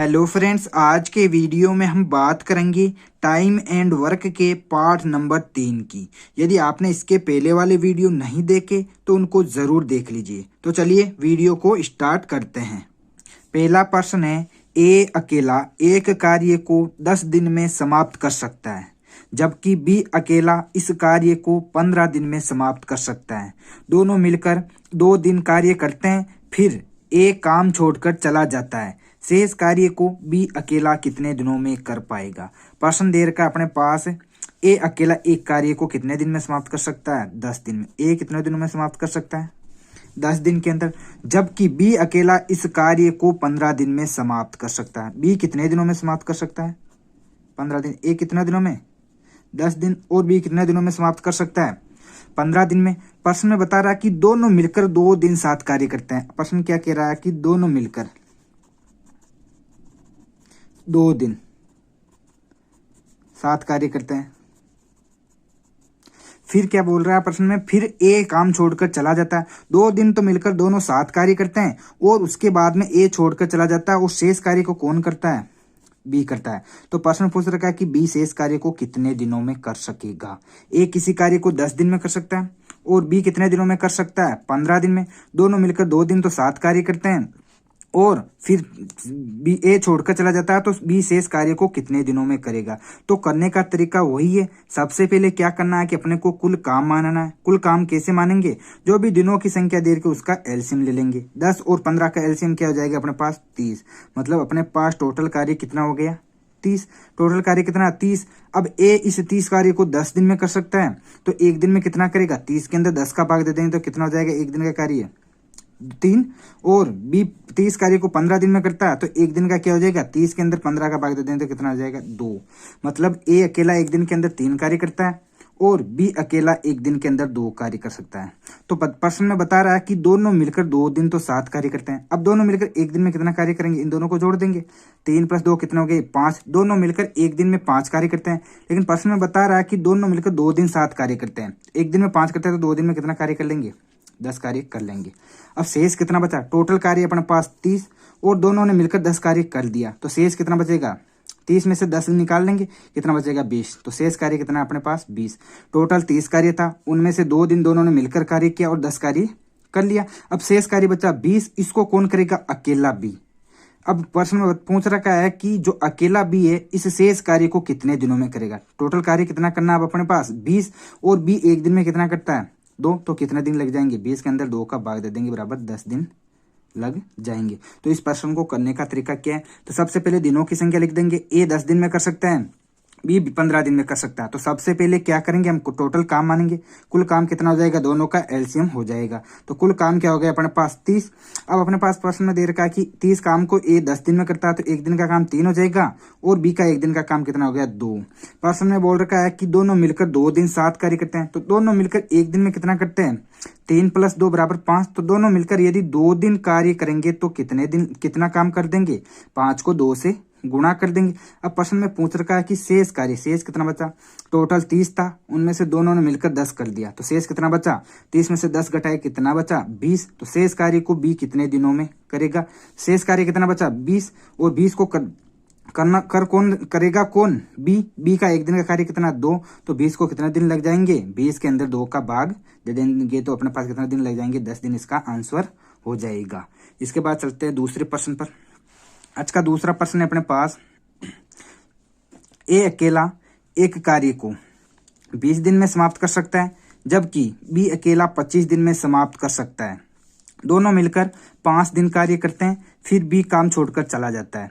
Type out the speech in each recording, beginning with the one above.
Hello friends, आज के video में हम बात करेंगे टाइम एंड वर्क के पार्ट नंबर 3 की। यदि आपने इसके पहले वाले वीडियो नहीं देखे तो उनको ज़रूर देख लीजिए। तो चलिए वीडियो को स्टार्ट करते हैं। पहला प्रश्न है, ए अकेला एक कार्य को 10 दिन में समाप्त कर सकता है, जबकि बी अकेला इस कार्य को 15 दिन में समाप्त कर सकता है। दोनों मिलकर 2 दिन कार्य करते हैं, फिर ए काम छोड़कर चला जाता है। शेष कार्य को बी अकेला कितने दिनों में कर पाएगा। प्रश्न दे रखा अपने पास, ए अकेला एक कार्य को कितने दिन में समाप्त कर सकता है, 10 दिन में। ए कितने दिनों में समाप्त कर सकता है, 10 दिन के अंदर, जबकि बी अकेला इस कार्य को 15 दिन में समाप्त कर सकता है। बी कितने दिनों में समाप्त कर सकता है, 15 दिन। ए कितने दिनों में, 10 दिन। और बी कितने दिनों में समाप्त कर सकता है, 15 दिन में। प्रश्न में बता रहा है कि दोनों मिलकर 2 दिन साथ कार्य करते हैं। प्रश्न क्या कह रहा है कि दोनों मिलकर 2 दिन साथ कार्य करते हैं। फिर क्या बोल रहा है प्रश्न में, फिर ए काम छोड़कर चला जाता है। 2 दिन तो मिलकर दोनों साथ कार्य करते हैं और उसके बाद में ए छोड़कर चला जाता है और शेष कार्य को कौन करता है, बी करता है। तो प्रश्न पूछ रखा है कि बी शेष कार्य को कितने दिनों में कर सकेगा। ए किसी कार्य को 10 दिन में कर सकता है और बी कितने दिनों में कर सकता है, 15 दिन में। दोनों मिलकर 2 दिन तो साथ कार्य करते हैं और फिर बी ए छोड़कर चला जाता है, तो बी शेष कार्य को कितने दिनों में करेगा। तो करने का तरीका वही है। सबसे पहले क्या करना है कि अपने को कुल काम मानना है। कुल काम कैसे मानेंगे, जो भी दिनों की संख्या दे के उसका एलसीएम ले लेंगे। 10 और 15 का एलसीएम क्या हो जाएगा अपने पास, 30। मतलब अपने पास टोटल कार्य कितना हो गया, 30। टोटल कार्य कितना, 30। अब ए इस 30 कार्य को 10 दिन में कर सकता है, तो एक दिन में कितना करेगा, 30 के अंदर 10 का भाग दे देंगे तो कितना हो जाएगा, एक दिन का कार्य 3। और बी 30 कार्य को 15 दिन में करता है, तो एक दिन का क्या हो जाएगा, 30 के अंदर 15 का भाग दे दें तो कितना हो जाएगा, 2। मतलब ए अकेला एक दिन के अंदर 3 कार्य करता है और बी अकेला एक दिन के अंदर 2 कार्य कर सकता है। तो प्रश्न में बता रहा है कि दोनों मिलकर 2 दिन तो 7 कार्य करते हैं। अब दोनों मिलकर एक दिन में कितना कार्य करेंगे, इन दोनों को जोड़ देंगे। 3 + 2 कितना हो गए, 5। दोनों मिलकर एक दिन में 5 कार्य करते हैं। लेकिन प्रश्न में बता रहा है कि दोनों मिलकर 2 दिन 7 कार्य करते हैं। एक दिन में 5 करते हैं तो 2 दिन में कितना कार्य कर लेंगे, 10 कार्य कर लेंगे। अब शेष कितना बचा, टोटल कार्य अपने पास 30 और दोनों ने मिलकर 10 कार्य कर दिया, तो शेष कितना बचेगा, 30 में से 10 निकाल लेंगे, कितना बचेगा, 20। तो शेष कार्य कितना अपने पास, 20। टोटल 30 कार्य था, उनमें से 2 दिन दोनों ने मिलकर कार्य किया और 10 कार्य कर लिया। अब शेष कार्य बचा 20, इसको कौन करेगा, अकेला बी। अब प्रश्न में पूछ रखा है कि जो अकेला बी है इस शेष कार्य को कितने दिनों में करेगा। टोटल कार्य कितना करना है अब अपने पास, 20। और बी एक दिन में कितना करता है, 2। तो कितने दिन लग जाएंगे, 20 के अंदर 2 का भाग दे देंगे, बराबर 10 दिन लग जाएंगे। तो इस प्रश्न को करने का तरीका क्या है, तो सबसे पहले दिनों की संख्या लिख देंगे। ए 10 दिन में कर सकता है, बी 15 दिन में कर सकता है। तो सबसे पहले क्या करेंगे, हम टोटल काम मानेंगे। कुल काम कितना हो जाएगा, दोनों का एलसीएम हो जाएगा। तो कुल काम क्या हो गया अपने पास, 30। अब अपने पास प्रश्न में दे रखा है कि 30 काम को ए 10 दिन में करता है, तो एक दिन का काम 3 हो जाएगा और बी का एक दिन का काम कितना हो गया, 2। प्रश्न में बोल रखा है कि दोनों मिलकर 2 दिन 7 कार्य करते हैं, तो दोनों मिलकर एक दिन में कितना करते हैं, 3 + 2 = 5। तो दोनों मिलकर यदि 2 दिन कार्य करेंगे तो कितने दिन कितना काम कर देंगे, 5 को 2 से गुणा कर देंगे। अब प्रश्न में पूछ रखा है कि शेष कार्य, शेष कितना बचा, टोटल 30 था, उनमें से दोनों ने मिलकर 10 कर दिया, तो शेष कितना बचा, 30 में से 10 घटाए कितना बचा, 20। तो शेष कार्य को बी कितने दिनों में करेगा, शेष कार्य कितना बचा, 20। और 20 को कौन करेगा, कौन, बी का एक दिन का कार्य कितना, 2। तो 20 को कितने दिन लग जाएंगे, 20 के अंदर 2 का भाग दे देंगे तो अपने पास कितना दिन लग जाएंगे, 10 दिन इसका आंसर हो जाएगा। इसके बाद चलते हैं दूसरे प्रश्न पर। आज का दूसरा प्रश्न है अपने पास, ए अकेला एक कार्य को 20 दिन में समाप्त कर सकता है, जबकि बी अकेला 25 दिन में समाप्त कर सकता है। दोनों मिलकर 5 दिन कार्य करते हैं, फिर बी काम छोड़कर चला जाता है।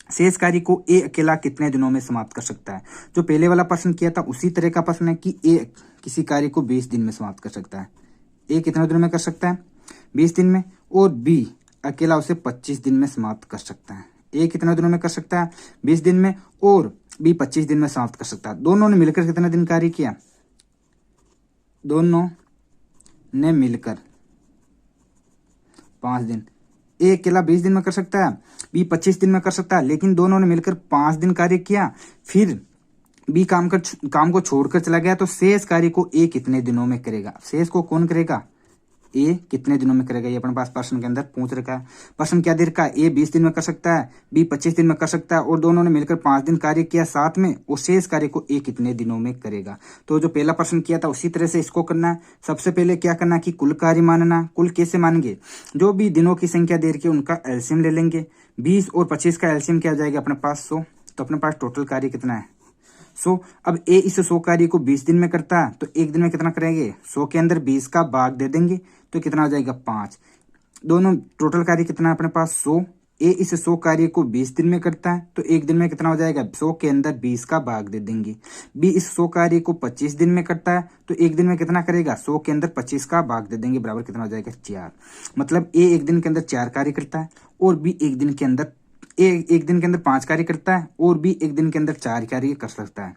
शेष कार्य को ए अकेला कितने दिनों में समाप्त कर सकता है। जो पहले वाला प्रश्न किया था उसी तरह का प्रश्न है कि ए किसी कार्य को 20 दिन में समाप्त कर सकता है। ए कितने दिनों में कर सकता है, 20 दिन में, और बी अकेला उसे 25 दिन में समाप्त कर सकता है। ए कितने दिनों में कर सकता है, 20 दिन में, और बी 25 दिन में समाप्त कर सकता है। दोनों ने मिलकर कितने दिन कार्य किया, दोनों ने मिलकर 5 दिन। ए अकेला 20 दिन में कर सकता है, बी 25 दिन में कर सकता है, लेकिन दोनों ने मिलकर 5 दिन कार्य किया, फिर बी काम को छोड़कर चला गया, तो शेष कार्य को ए कितने दिनों में करेगा। शेष को कौन करेगा, ए कितने दिनों में करेगा, ये अपने पास प्रश्न के अंदर पूछ रखा है। प्रश्न क्या दे रखा है, ए 20 दिन में कर सकता है, बी 25 दिन में कर सकता है और दोनों ने मिलकर 5 दिन कार्य किया साथ में, और शेष कार्य को ए कितने दिनों में करेगा। तो जो पहला प्रश्न किया था उसी तरह से इसको करना है। सबसे पहले क्या करना है कि कुल कार्य मानना। कुल कैसे मानेंगे, जो भी दिनों की संख्या दे रखी है उनका एलसीएम ले लेंगे। 20 और 25 का एलसीएम क्या आ जाएगा अपने पास 100, तो अपने पास टोटल कार्य कितना है 100। अब ए इस 100 कार्य को 20 दिन में करता है तो एक दिन में कितना करेंगे, 100 के अंदर 20 का भाग दे देंगे तो कितना हो जाएगा 5। दोनों टोटल कार्य कितना है अपने पास 100। ए इस 100 कार्य को 20 दिन में करता है तो एक दिन में कितना हो जाएगा, 100 के अंदर 20 का भाग दे देंगे। बी इस 100 कार्य को 25 दिन में करता है तो एक दिन में कितना करेगा, 100 के अंदर 25 का भाग दे देंगे, बराबर कितना हो जाएगा 4। मतलब ए एक दिन के अंदर 4 कार्य करता है और बी एक दिन के अंदर एक दिन के अंदर 5 कार्य करता है और बी एक दिन के अंदर 4 कार्य कर सकता है।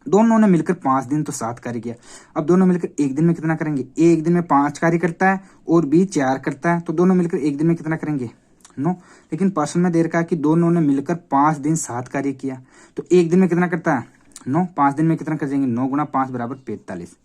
दोनों ने मिलकर 5 दिन तो 7 कार्य किया। अब दोनों मिलकर एक दिन में कितना करेंगे, ए एक दिन में 5 कार्य करता है और बी 4 करता है, तो दोनों मिलकर एक दिन में कितना करेंगे 9। लेकिन प्रश्न में दे रखा है कि दोनों ने मिलकर 5 दिन 7 कार्य किया, तो एक दिन में कितना करता है 9, 5 दिन में कितना कर देंगे 9 गुना 5 बराबर 45।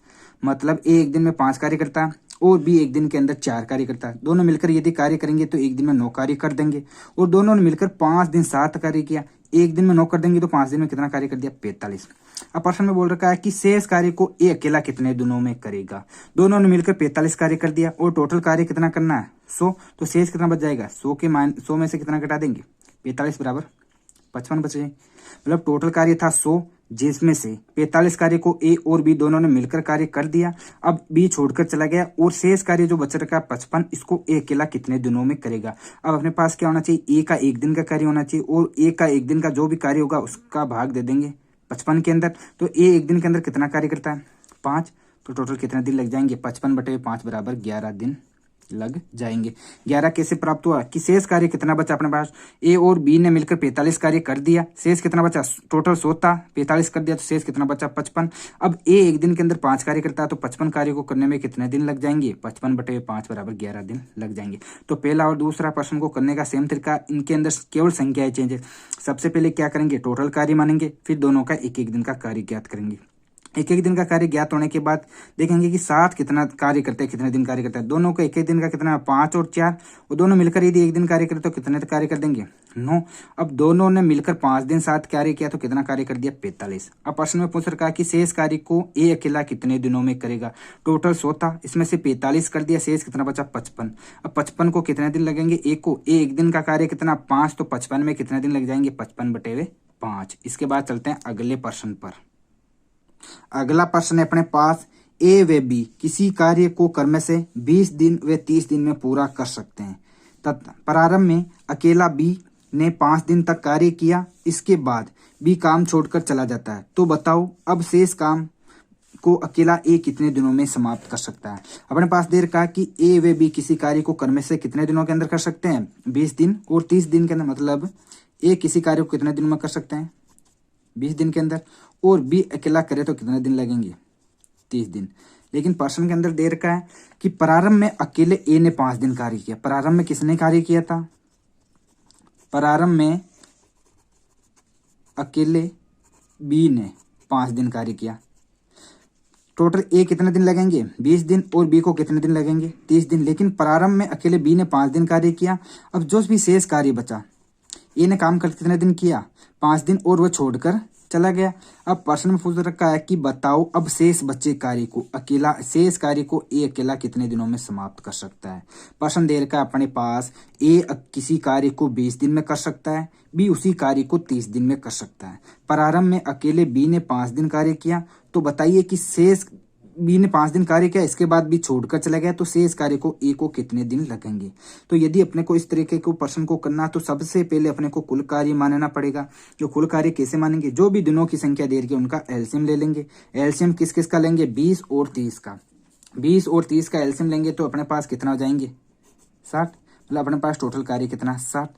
मतलब ए एक दिन में 5 कार्य करता है और बी एक दिन के अंदर 4 कार्य करता है। दोनों मिलकर यदि कार्य करेंगे तो एक दिन में 9 कार्य कर देंगे, और दोनों ने मिलकर 5 दिन 7 कार्य किया, एक दिन में 9 कर देंगे तो 5 दिन में कितना कार्य कर दिया 45। अब प्रश्न में बोल रखा है कि शेष कार्य को ए अकेला कितने दिनों में करेगा। दोनों ने मिलकर 45 कार्य कर दिया और टोटल कार्य कितना करना है 100, तो शेष कितना बच जाएगा 100 में से कितना घटा देंगे 45 बराबर 55 बचे। मतलब टोटल कार्य था 100 जिसमें से 45 कार्य को ए और बी दोनों ने मिलकर कार्य कर दिया। अब बी छोड़कर चला गया और शेष कार्य जो बच रखा है 55, इसको ए अकेला कितने दिनों में करेगा। अब अपने पास क्या होना चाहिए, ए का एक दिन का कार्य होना चाहिए और ए का एक दिन का जो भी कार्य होगा उसका भाग दे देंगे 55 के अंदर। तो ए एक दिन के अंदर कितना कार्य करता है 5, तो टोटल कितने दिन लग जाएंगे 55/5 बराबर 11 दिन लग जाएंगे। 11 कैसे प्राप्त हुआ कि शेष कार्य कितना बचा अपने पास, ए और बी ने मिलकर 45 कार्य कर दिया, शेष कितना बचा, टोटल 100 था 45 कर दिया तो शेष कितना बचा 55। अब ए एक दिन के अंदर 5 कार्य करता है तो 55 कार्य को करने में कितने दिन लग जाएंगे, 55/5 बराबर 11 दिन लग जाएंगे। तो पहला और दूसरा प्रश्न को करने का सेम तरीका, इनके अंदर केवल संख्याएं चेंज है। सबसे पहले क्या करेंगे, टोटल कार्य मानेंगे, फिर दोनों का एक एक दिन का कार्य ज्ञात करेंगे। एक एक दिन का कार्य ज्ञात होने के बाद देखेंगे कि 7 कितना कार्य करते हैं, कितने दिन कार्य करते हैं। दोनों का एक एक दिन का कितना 5 और 4, और दोनों मिलकर यदि एक दिन कार्य करते तो कितने कार्य कर देंगे 9। अब दोनों ने मिलकर 5 दिन 7 कार्य किया तो कितना कार्य कर दिया 45। अब प्रश्न में पूछ रखा है कि शेष कार्य को ए अकेला कितने दिनों में करेगा। टोटल 100 था, इसमें से 45 कर दिया, शेष कितना बचा 55। अब 55 को कितने दिन लगेंगे, ए को ए एक दिन का कार्य कितना 5, तो 55 में कितने दिन लग जाएंगे 55/5। इसके बाद चलते हैं अगले प्रश्न पर। अगला प्रश्न है अपने पास, ए व बी किसी कार्य को क्रम से 20 दिन व 30 दिन में पूरा कर सकते हैं तथा प्रारंभ में अकेला बी ने 5 दिन तक कार्य किया, इसके बाद बी काम छोड़कर चला जाता है। तो बताओ अब शेष काम को अकेला ए कितने दिनों में समाप्त कर सकता है। अपने पास दे रखा है कि ए व बी किसी कार्य को क्रम से कितने दिनों के अंदर कर सकते हैं 20 दिन और 30 दिन के अंदर। मतलब ए किसी कार्य को कितने दिन में कर सकते हैं 20 दिन के अंदर, और बी अकेला करे तो कितने दिन लगेंगे 30 दिन। लेकिन प्रश्न के अंदर दे रखा है कि प्रारंभ में अकेले ए ने 5 दिन कार्य किया। प्रारंभ में किसने कार्य किया था, प्रारंभ में अकेले बी ने 5 दिन कार्य किया। टोटल ए कितने दिन लगेंगे 20 दिन और बी को कितने दिन लगेंगे 30 दिन। लेकिन प्रारंभ में अकेले बी ने 5 दिन कार्य किया। अब जो भी शेष कार्य बचा, ए ने काम कर कितने दिन किया 5 दिन और वह छोड़कर चला गया। अब प्रश्न में पूछ रखा है कि बताओ अब शेष बचे कार्य को अकेला, शेष कार्य को ए अकेला कितने दिनों में समाप्त कर सकता है। प्रश्न दे रखा है अपने पास, ए किसी कार्य को 20 दिन में कर सकता है, बी उसी कार्य को 30 दिन में कर सकता है। प्रारंभ में अकेले बी ने 5 दिन कार्य किया, तो बताइए कि शेष बी ने 5 दिन कार्य किया, इसके बाद बी छोड़कर चला गया, तो शेष कार्य को ए को कितने दिन लगेंगे। तो यदि अपने को इस तरीके को प्रश्न को करना, तो सबसे पहले अपने को कुल कार्य मानना पड़ेगा। जो कुल कार्य कैसे मानेंगे, जो भी दिनों की संख्या दे रही है उनका एलसीएम ले लेंगे। एलसीएम किस किस का लेंगे 20 और 30 का। 20 और 30 का एलसीएम लेंगे तो अपने पास कितना हो जाएंगे 60। मतलब अपने पास टोटल कार्य कितना 60।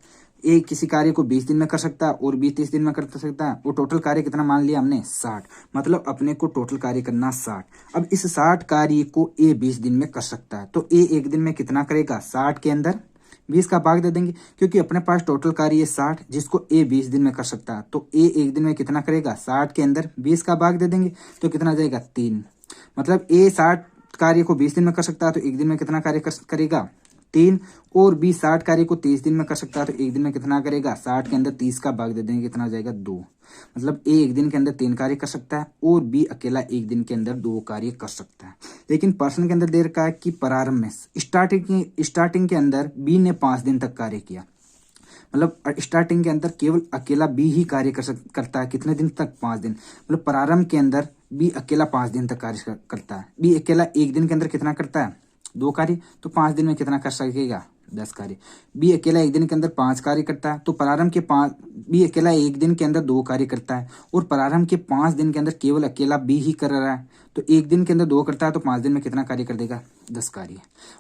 ए किसी कार्य को 20 दिन में कर सकता है और बी 30 दिन में कर सकता है, वो टोटल कार्य कितना मान लिया हमने 60। मतलब अपने को टोटल कार्य करना 60। अब इस 60 कार्य को ए 20 दिन में कर सकता है, तो ए एक दिन में कितना करेगा 60 के अंदर 20 का भाग दे देंगे, क्योंकि अपने पास टोटल कार्य 60 जिसको ए 20 दिन में कर सकता है। तो ए एक दिन में कितना करेगा 60 के अंदर 20 का भाग दे देंगे, तो कितना जाएगा 3। मतलब ए 60 कार्य को 20 दिन में कर सकता है तो एक दिन में कितना कार्य करेगा 3, और बी 60 कार्य को 30 दिन में कर सकता है तो एक दिन में कितना करेगा 60 के अंदर 30 का भाग दे देंगे कितना हो जाएगा 2। मतलब ए एक दिन के अंदर 3 कार्य कर सकता है और बी अकेला एक दिन के अंदर 2 कार्य कर सकता है। लेकिन प्रश्न के अंदर दे रखा है कि प्रारंभ में स्टार्टिंग के अंदर बी ने 5 दिन तक कार्य किया। मतलब स्टार्टिंग के अंदर केवल अकेला बी ही कार्य करता है कितने दिन तक 5 दिन। मतलब प्रारंभ के अंदर बी अकेला 5 दिन तक कार्य करता है। बी अकेला एक दिन के अंदर कितना करता है 2 कार्य, तो 5 दिन में कितना कर सकेगा 10 कार्य। बी अकेला एक दिन के अंदर 5 कार्य करता है तो प्रारंभ के 5 बी अकेला एक दिन के अंदर 2 कार्य करता है और प्रारंभ के 5 दिन के अंदर केवल अकेला बी ही कर रहा है तो एक दिन के अंदर 2 करता है तो 5 दिन में कितना कार्य कर देगा 10 कार्य।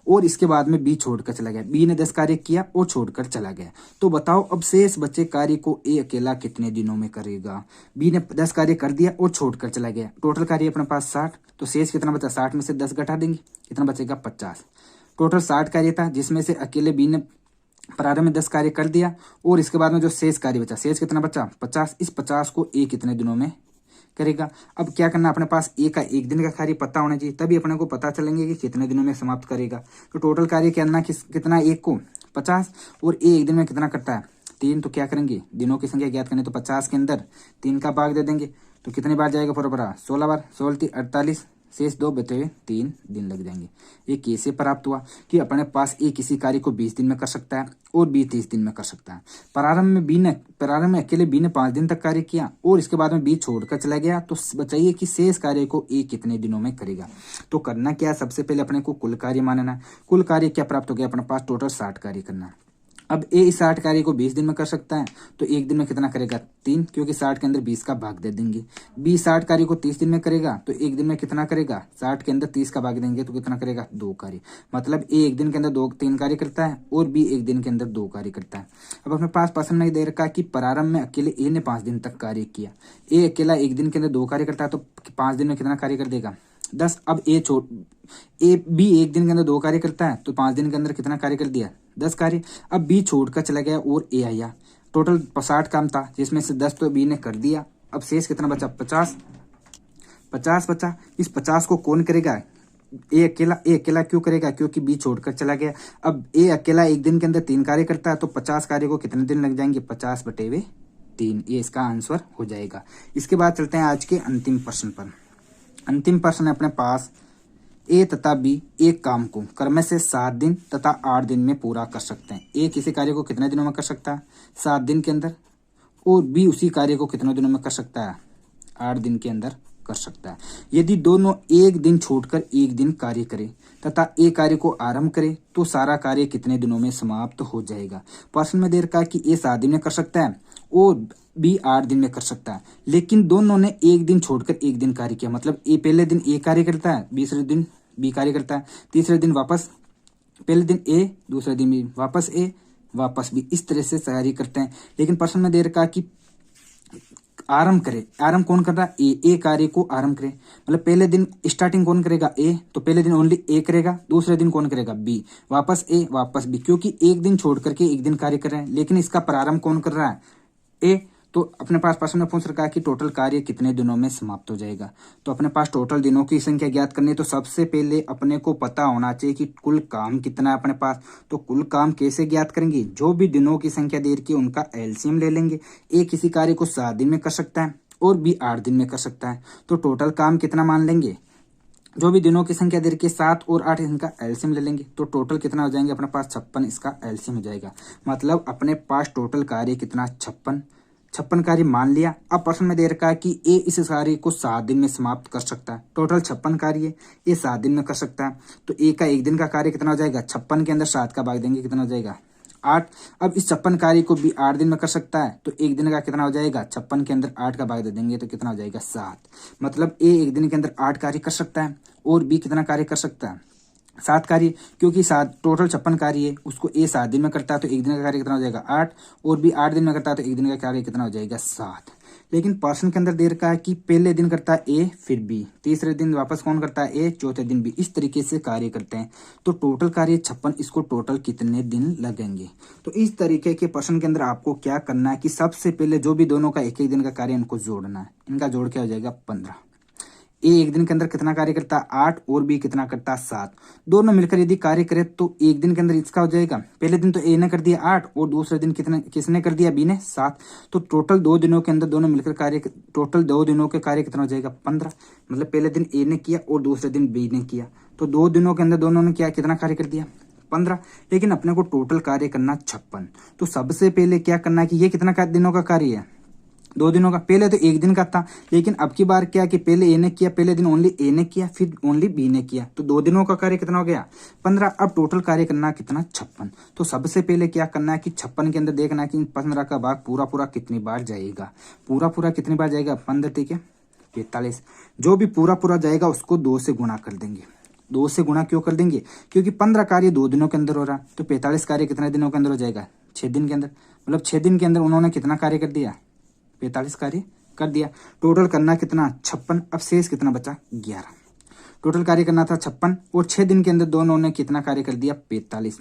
और इसके बाद में बी छोड़कर चला गया, बी ने 10 कार्य किया और छोड़कर चला गया। तो बताओ अब शेष बचे कार्य को ए अकेला कितने दिनों में करेगा। बी ने 10 कार्य कर दिया और छोड़कर चला गया, टोटल कार्य अपने पास 60, तो शेष कितना बचा 60 में से 10 घटा देंगे कितना बचेगा 50। टोटल 60 कार्य था जिसमें से अकेले बी ने प्रारंभ में 10 कार्य कर दिया और इसके बाद में जो शेष कार्य बचा, शेष कितना बचा 50। इस 50 को ए कितने दिनों में करेगा। अब क्या करना, अपने पास ए का एक दिन का कार्य पता होना चाहिए तभी अपने को पता चलेंगे कि कितने दिनों में समाप्त करेगा। तो टोटल कार्य करना कितना एक को 50 और ए एक दिन में कितना करता है 3, तो क्या करेंगे दिनों की संख्या ज्ञात करनी तो 50 के अंदर 3 का भाग दे देंगे तो कितनी बार जाएगा पूरा 16 बार, 16 48, शेष 2 बचे हुए 3 दिन लग जाएंगे। ये कैसे प्राप्त हुआ कि अपने पास ए किसी कार्य को 20 दिन में कर सकता है और बी 30 दिन में कर सकता है। प्रारंभ में अकेले बी ने 5 दिन तक कार्य किया और इसके बाद में बी छोड़कर चला गया तो बताइए कि शेष कार्य को ए कितने दिनों में करेगा। तो करना क्या है, सबसे पहले अपने को कुल कार्य मानना है। कुल कार्य क्या प्राप्त हो गया, अपने पास टोटल 60 कार्य करना है। अब ए इस 60 कार्य को 20 दिन में कर सकता है तो एक दिन में कितना करेगा 3, क्योंकि 60 के अंदर 20 का भाग दे देंगे। बी 60 कार्य को 30 दिन में करेगा तो एक दिन में कितना करेगा 60 के अंदर 30 का भाग देंगे तो कितना करेगा 2 कार्य। मतलब ए एक दिन के अंदर 3 कार्य करता है और बी एक दिन के अंदर 2 कार्य करता है। अब अपने पास प्रश्न नहीं दे रखा कि प्रारंभ में अकेले ए ने 5 दिन तक कार्य किया, ए अकेला एक दिन के अंदर 2 कार्य करता है तो 5 दिन में कितना कार्य कर देगा 10। अब बी एक दिन के अंदर 2 कार्य करता है तो 5 दिन के अंदर कितना कार्य कर दिया 10 कार्य। अब बी छोड़कर चला गया और ए आया, टोटल 60 काम था जिसमें से 10 तो बी ने कर दिया। अब शेष कितना बचा 50 बचा। इस 50 को कौन करेगा, ए अकेला क्यों करेगा, क्योंकि बी छोड़कर चला गया। अब ए अकेला एक दिन के अंदर 3 कार्य करता है तो 50 कार्य को कितने दिन लग जाएंगे 50/3, ये इसका आंसर हो जाएगा। इसके बाद चलते हैं आज के अंतिम प्रश्न पर। अंतिम प्रश्न है अपने पास, ए तथा बी एक काम को क्रम से 7 दिन तथा 8 दिन में पूरा कर सकते हैं। ए किसी कार्य को कितने दिनों में कर सकता है 7 दिन के अंदर और बी उसी कार्य को कितने दिनों में कर सकता है 8 दिन के अंदर कर सकता है। यदि दोनों एक दिन छोड़कर एक दिन कार्य करें तथा एक कार्य को आरंभ करे तो सारा कार्य कितने दिनों में समाप्त हो जाएगा। प्रश्न में दे रखा है कि ए 7 दिन में कर सकता है और बी 8 दिन में कर सकता है, लेकिन दोनों ने एक दिन छोड़कर एक दिन कार्य किया। मतलब ए पहले दिन ए कार्य करता है, दूसरे दिन बी कार्य करता है, तीसरे दिन वापस पहले दिन ए, दूसरे दिन बी, वापस ए, वापस बी, इस तरह से कार्य करते हैं। लेकिन प्रश्न में दे रखा कि आरंभ करे, आरंभ कौन कर रहा है ए कार्य को आरंभ करे। मतलब पहले दिन स्टार्टिंग कौन करेगा ए, तो पहले दिन ओनली ए करेगा, दूसरे दिन कौन करेगा बी, वापस ए वापस बी, क्योंकि एक दिन छोड़ करके एक दिन कार्य कर रहे हैं। लेकिन इसका प्रारंभ कौन कर रहा है ए। तो अपने पास प्रश्न में पूछ रखा है कि टोटल कार्य कितने दिनों में समाप्त हो जाएगा। तो अपने पास टोटल दिनों की संख्या ज्ञात करनी है तो सबसे पहले अपने को पता होना चाहिए कि कुल काम कितना है अपने पास। तो कुल काम कैसे ज्ञात करेंगे, जो भी दिनों की संख्या दे रखी है उनका एलसीएम ले लेंगे। ए किसी कार्य को 7 दिन में कर सकता है और बी 8 दिन में कर सकता है, तो टोटल काम कितना मान लेंगे, जो भी दिनों की संख्या दे रखी है 7 और 8 इनका एलसीएम ले लेंगे तो टोटल कितना हो जाएंगे अपने पास 56, इसका एलसीएम हो जाएगा। मतलब अपने पास टोटल कार्य कितना 56 कार्य मान लिया। अब प्रश्न में दे रखा है कि ए इस कार्य को 7 दिन में समाप्त कर सकता है। टोटल 56 कार्य ये 7 दिन में कर सकता है तो ए का एक दिन का कार्य कितना हो जाएगा 56 के अंदर 7 का भाग देंगे कितना हो जाएगा 8। अब इस 56 कार्य को भी 8 दिन में कर सकता है तो एक दिन का कितना हो जाएगा 56 के अंदर 8 का भाग दे देंगे तो कितना हो जाएगा 7। मतलब ए एक दिन के अंदर 8 कार्य कर सकता है और बी कितना कार्य कर सकता है 7 कार्य, क्योंकि 7 टोटल 56 कार्य है उसको ए 7 दिन में करता है तो एक दिन का कार्य कितना हो जाएगा 8 और बी 8 दिन में करता है तो एक दिन का कार्य कितना हो जाएगा 7। लेकिन प्रश्न के अंदर दे रखा है कि पहले दिन करता है ए फिर बी, तीसरे दिन वापस कौन करता है ए, चौथे दिन बी, इस तरीके से कार्य करते हैं तो टोटल कार्य 56, इसको टोटल कितने दिन लगेंगे। तो इस तरीके के प्रश्न के अंदर आपको क्या करना है कि सबसे पहले जो भी दोनों का एक एक दिन का कार्य इनको जोड़ना है, इनका जोड़ क्या हो जाएगा 15। ए एक दिन के अंदर कितना कार्य करता है 8 और बी कितना करता है 7। दोनों मिलकर यदि कार्य करे तो एक दिन के अंदर इसका हो जाएगा, पहले दिन तो ए ने कर दिया 8 और दूसरे दिन किसने कर दिया बी ने 7। तो टोटल 2 दिनों के अंदर दोनों मिलकर कार्य, टोटल 2 दिनों के कार्य कितना हो जाएगा 15। मतलब पहले दिन ए ने किया और दूसरे दिन बी ने किया, तो 2 दिनों के अंदर दोनों ने क्या कितना कार्य कर दिया 15। लेकिन अपने को टोटल कार्य करना 56। तो सबसे पहले क्या करना है कि ये कितना दिनों का कार्य है 2 दिनों का। पहले तो एक दिन का था, लेकिन अब की बार क्या कि पहले ए ने किया, पहले दिन ओनली ए ने किया फिर ओनली बी ने किया, तो 2 दिनों का कार्य कितना हो गया 15। अब टोटल कार्य करना कितना 56। तो सबसे पहले क्या करना है कि 56 के अंदर देखना है कि 15 का भाग पूरा पूरा कितनी बार जाएगा, पूरा पूरा कितनी बार जाएगा 15 ठीक है 45। जो भी पूरा पूरा जाएगा उसको 2 से गुणा कर देंगे। 2 से गुणा क्यों कर देंगे, क्योंकि 15 कार्य 2 दिनों के अंदर हो रहा, तो 45 कार्य कितने दिनों के अंदर हो जाएगा 6 दिन के अंदर। मतलब 6 दिन के अंदर उन्होंने कितना कार्य कर दिया 45 कार्य कर दिया। टोटल करना कितना 56। अब शेष कितना बचा 11। टोटल कार्य करना था 56 और 6 दिन के अंदर दोनों ने कितना कार्य कर दिया 45।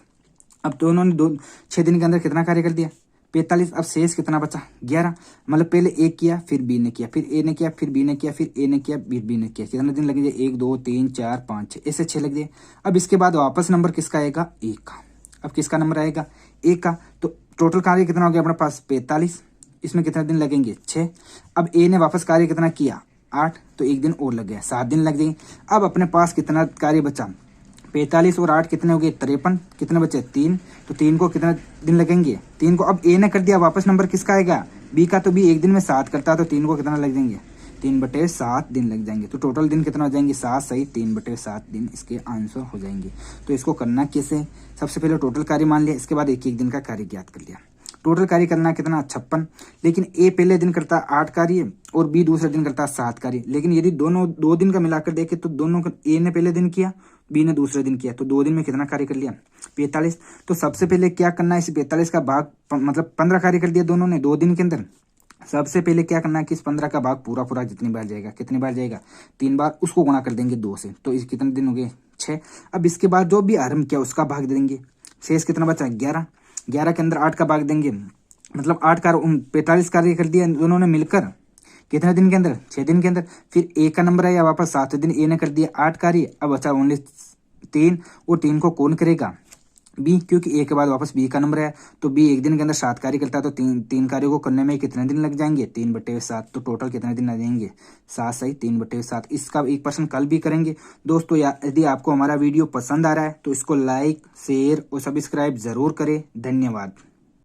अब दोनों ने 6 दिन के अंदर कितना कार्य कर दिया 45। अब शेष कितना बचा 11। मतलब पहले ए किया फिर बी ने किया फिर ए ने किया फिर बी ने किया फिर ए ने किया फिर बी ने किया, कितने दिन लगे 1 2 3 4 5 6 ऐसे 6 लग गए। अब इसके बाद वापस नंबर किसका आएगा 1 का। अब किसका नंबर आएगा 1 का। तो टोटल कार्य कितना हो गया अपने पास 45, इसमें कितने दिन लगेंगे 6। अब ए ने वापस कार्य कितना किया 8, तो 1 दिन और लग गया 7 दिन लग जाएंगे। अब अपने पास कितना कार्य बचा 45 और 8 कितने हो गए 53, कितने बचे 3, तो 3 को कितने दिन लगेंगे 3 को। अब ए ने कर दिया वापस नंबर किसका आएगा बी का, तो बी 1 दिन में 7 करता है, तो 3 को कितना लग जाएंगे 3/7 दिन लग जाएंगे। तो टोटल दिन कितना हो जाएंगे 7 सही 3/7 दिन इसके आंसर हो जाएंगे। तो इसको करना कैसे, सबसे पहले टोटल कार्य मान लिया, इसके बाद एक एक दिन का कार्य ज्ञात कर लिया। टोटल कार्य करना कितना 56, लेकिन ए पहले दिन करता 8 कार्य और बी दूसरे दिन करता 7 कार्य। लेकिन यदि दोनों 2 दिन का मिलाकर देखे तो दोनों ए ने पहले दिन किया बी ने दूसरे दिन किया, तो 2 दिन में कितना कार्य कर लिया 45। तो सबसे पहले क्या करना है इस 45 का भाग, मतलब 15 कार्य कर दिया दोनों ने 2 दिन के अंदर। सबसे पहले क्या करना है कि इस 15 का भाग पूरा पूरा जितनी बार जाएगा कितनी बार जाएगा 3 बार, उसको गुणा कर देंगे 2 से, तो इस कितने दिन हो गए 6। अब इसके बाद जो भी आरंभ किया उसका भाग दे देंगे, शेष कितना बचा 11। 11 के अंदर 8 का भाग देंगे, मतलब 8 का 45 कार्य कर दिया दोनों ने मिलकर कितने दिन के अंदर 6 दिन के अंदर। फिर ए का नंबर आया वापस 7 दिन, ए ने कर दिया 8 कार्य, अब बचा ओनली 3 और 3 को कौन करेगा बी, क्योंकि ए के बाद वापस बी का नंबर है, तो बी 1 दिन के अंदर 7 कार्य करता है, तो 3 कार्यों को करने में कितने दिन लग जाएंगे 3/7। तो टोटल कितने दिन लग जाएंगे 7 सही 3/7। इसका 1% कल भी करेंगे दोस्तों। यदि आपको हमारा वीडियो पसंद आ रहा है तो इसको लाइक शेयर और सब्सक्राइब जरूर करें। धन्यवाद।